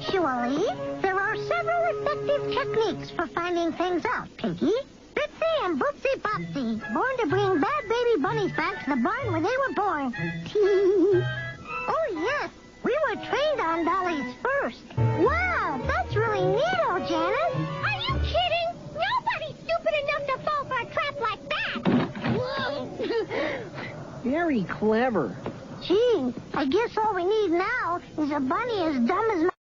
Actually, there are several effective techniques for finding things out, Piggy. Bitsy and Bootsy Bopsy, born to bring bad baby bunnies back to the barn where they were born. Oh, yes, we were trained on dollies first. Wow, that's really neato, Janice. Are you kidding? Nobody's stupid enough to fall for a trap like that. Very clever. Gee, I guess all we need now is a bunny as dumb as